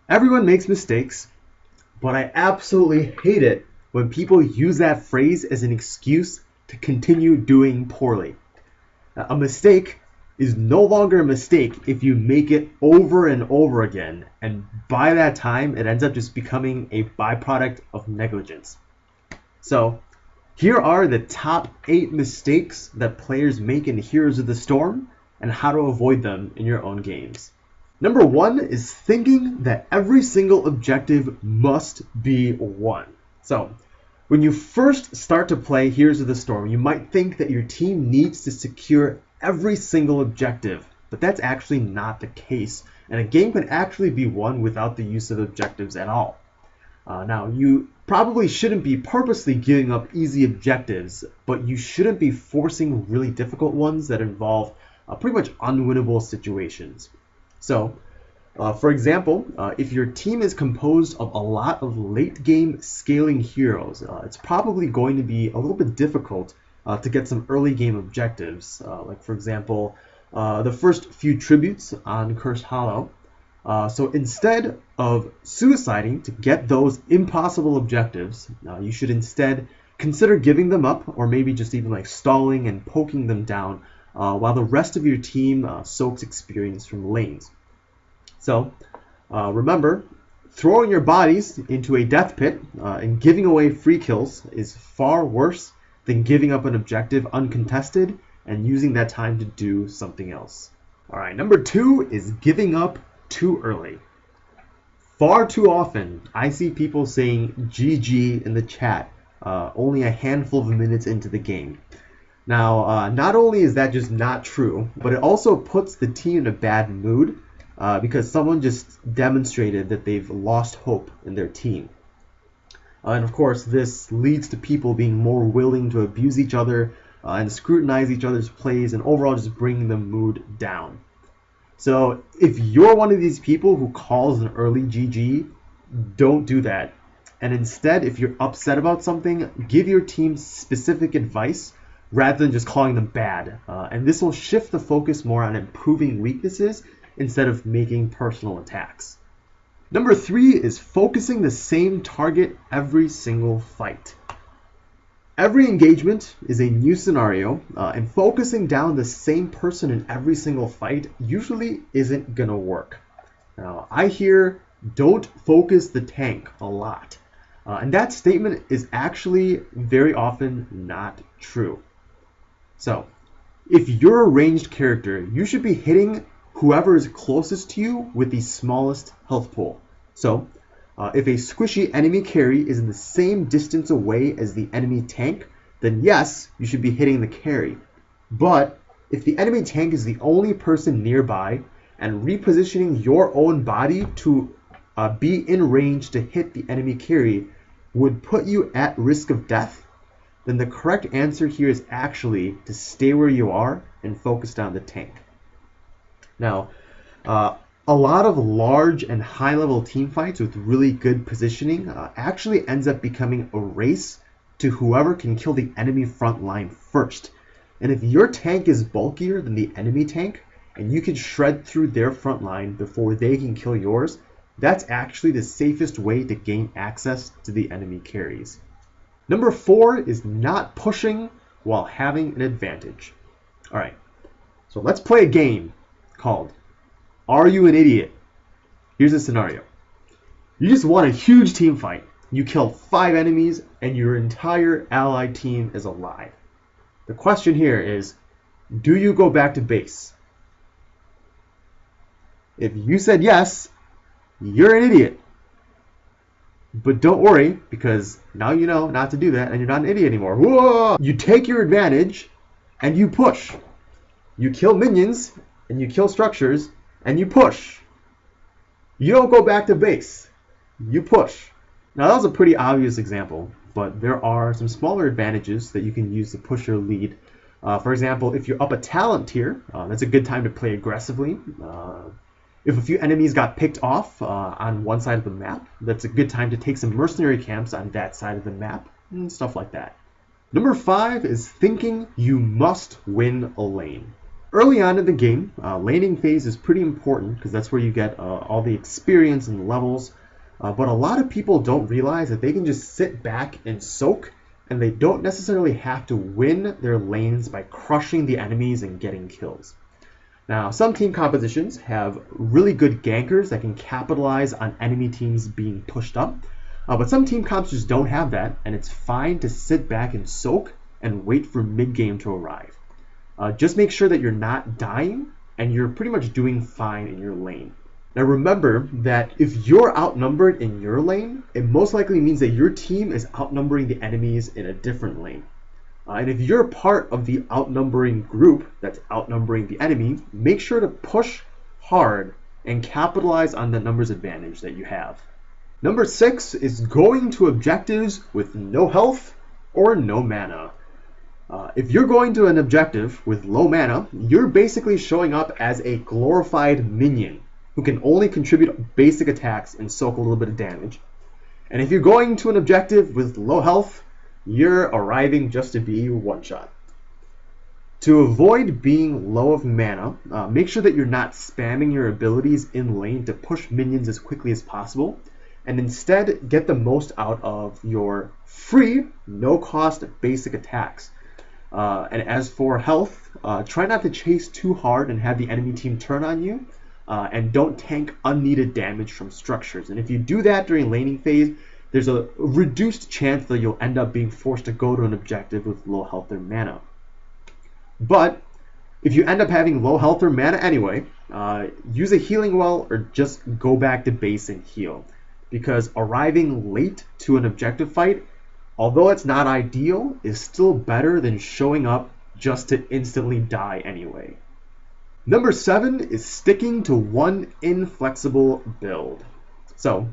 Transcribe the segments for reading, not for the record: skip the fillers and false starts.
Everyone makes mistakes, but I absolutely hate it when people use that phrase as an excuse to continue doing poorly. A mistake is no longer a mistake if you make it over and over again, and by that time it ends up just becoming a byproduct of negligence. So here are the top 8 mistakes that players make in Heroes of the Storm and how to avoid them in your own games. Number 1 is thinking that every single objective must be won. So when you first start to play Heroes of the Storm, you might think that your team needs to secure every single objective, but that's actually not the case, and a game can actually be won without the use of objectives at all. Now, you probably shouldn't be purposely giving up easy objectives, but you shouldn't be forcing really difficult ones that involve pretty much unwinnable situations. So, for example, if your team is composed of a lot of late-game scaling heroes, it's probably going to be a little bit difficult to get some early-game objectives. Like, for example, the first few tributes on Cursed Hollow. So instead of suiciding to get those impossible objectives, you should instead consider giving them up, or maybe just even like stalling and poking them down while the rest of your team soaks experience from lanes. So remember, throwing your bodies into a death pit and giving away free kills is far worse than giving up an objective uncontested and using that time to do something else. All right, number 2 is giving up too early. Far too often, I see people saying GG in the chat only a handful of minutes into the game. Now, not only is that just not true, but it also puts the team in a bad mood because someone just demonstrated that they've lost hope in their team. And of course, this leads to people being more willing to abuse each other and scrutinize each other's plays and overall just bring the mood down. So if you're one of these people who calls an early GG, don't do that. And instead, if you're upset about something, give your team specific advice rather than just calling them bad. And this will shift the focus more on improving weaknesses instead of making personal attacks. Number 3 is focusing the same target every single fight. Every engagement is a new scenario, and focusing down the same person in every single fight usually isn't going to work. Now, I hear don't focus the tank a lot, and that statement is actually very often not true. So, if you're a ranged character, you should be hitting whoever is closest to you with the smallest health pool. So, if a squishy enemy carry is in the same distance away as the enemy tank, then yes, you should be hitting the carry. But if the enemy tank is the only person nearby and repositioning your own body to be in range to hit the enemy carry would put you at risk of death, then the correct answer here is actually to stay where you are and focus down the tank. Now, a lot of large and high-level team fights with really good positioning actually ends up becoming a race to whoever can kill the enemy front line first. And if your tank is bulkier than the enemy tank, and you can shred through their front line before they can kill yours, that's actually the safest way to gain access to the enemy carries. Number 4 is not pushing while having an advantage. All right, so let's play a game called Are You an Idiot? Here's a scenario. You just won a huge team fight. You killed 5 enemies and your entire allied team is alive. The question here is, do you go back to base? If you said yes, you're an idiot. But don't worry, because now you know not to do that and you're not an idiot anymore. Whoa! You take your advantage and you push. You kill minions and you kill structures and you push. You don't go back to base. You push. Now that was a pretty obvious example, but there are some smaller advantages that you can use to push your lead. For example, if you're up a talent tier, that's a good time to play aggressively. If a few enemies got picked off on one side of the map, that's a good time to take some mercenary camps on that side of the map, and stuff like that. Number 5 is thinking you must win a lane. Early on in the game, laning phase is pretty important because that's where you get all the experience and levels. But a lot of people don't realize that they can just sit back and soak, and they don't necessarily have to win their lanes by crushing the enemies and getting kills. Now, some team compositions have really good gankers that can capitalize on enemy teams being pushed up, but some team comps just don't have that, and it's fine to sit back and soak and wait for mid-game to arrive. Just make sure that you're not dying and you're pretty much doing fine in your lane. Now remember that if you're outnumbered in your lane, it most likely means that your team is outnumbering the enemies in a different lane. And if you're part of the outnumbering group that's outnumbering the enemy, make sure to push hard and capitalize on the numbers advantage that you have. Number 6 is going to objectives with no health or no mana. If you're going to an objective with low mana, you're basically showing up as a glorified minion who can only contribute basic attacks and soak a little bit of damage. And if you're going to an objective with low health, you're arriving just to be one-shot. To avoid being low of mana, make sure that you're not spamming your abilities in lane to push minions as quickly as possible, and instead get the most out of your free, no-cost basic attacks. And as for health, try not to chase too hard and have the enemy team turn on you, and don't tank unneeded damage from structures. And if you do that during laning phase, there's a reduced chance that you'll end up being forced to go to an objective with low health or mana. But if you end up having low health or mana anyway, use a healing well or just go back to base and heal. Because arriving late to an objective fight, although it's not ideal, is still better than showing up just to instantly die anyway. Number 7 is sticking to one inflexible build. So,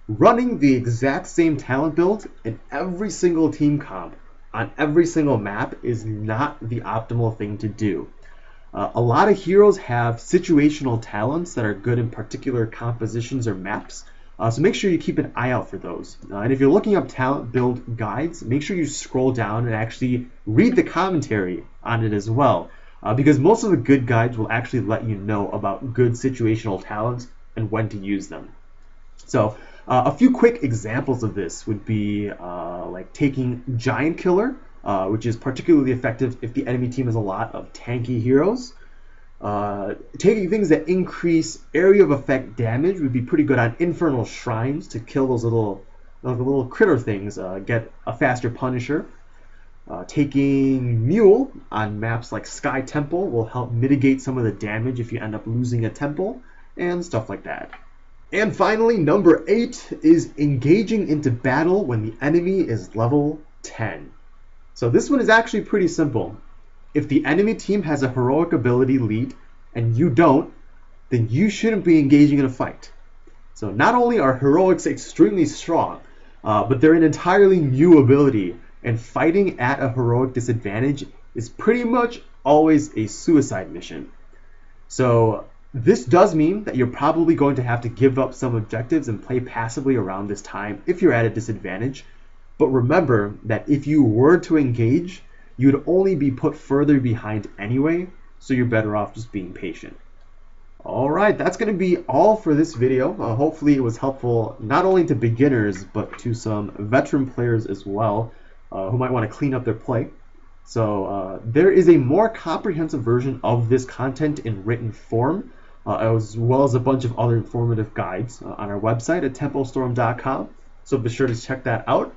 running the exact same talent build in every single team comp on every single map is not the optimal thing to do. A lot of heroes have situational talents that are good in particular compositions or maps, so make sure you keep an eye out for those. And if you're looking up talent build guides, make sure you scroll down and actually read the commentary on it as well, because most of the good guides will actually let you know about good situational talents and when to use them. So a few quick examples of this would be like taking Giant Killer, which is particularly effective if the enemy team has a lot of tanky heroes. Taking things that increase area of effect damage would be pretty good on Infernal Shrines to kill those little critter things, get a faster Punisher. Taking Mule on maps like Sky Temple will help mitigate some of the damage if you end up losing a temple, and stuff like that. And finally, number 8 is engaging into battle when the enemy is level 10. So this one is actually pretty simple. If the enemy team has a heroic ability lead and you don't, then you shouldn't be engaging in a fight. So not only are heroics extremely strong, but they're an entirely new ability, and fighting at a heroic disadvantage is pretty much always a suicide mission. So this does mean that you're probably going to have to give up some objectives and play passively around this time if you're at a disadvantage. But remember that if you were to engage, you'd only be put further behind anyway, so you're better off just being patient. Alright, that's going to be all for this video. Hopefully it was helpful not only to beginners, but to some veteran players as well, who might want to clean up their play. So there is a more comprehensive version of this content in written form, as well as a bunch of other informative guides on our website at tempostorm.com. So be sure to check that out.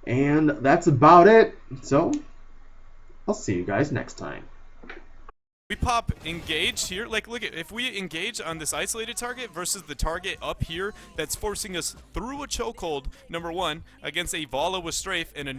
And that's about it. So I'll see you guys next time. We pop engaged here, like look at, if we engage on this isolated target versus the target up here that's forcing us through a chokehold, number 1, against a Vala with strafe and a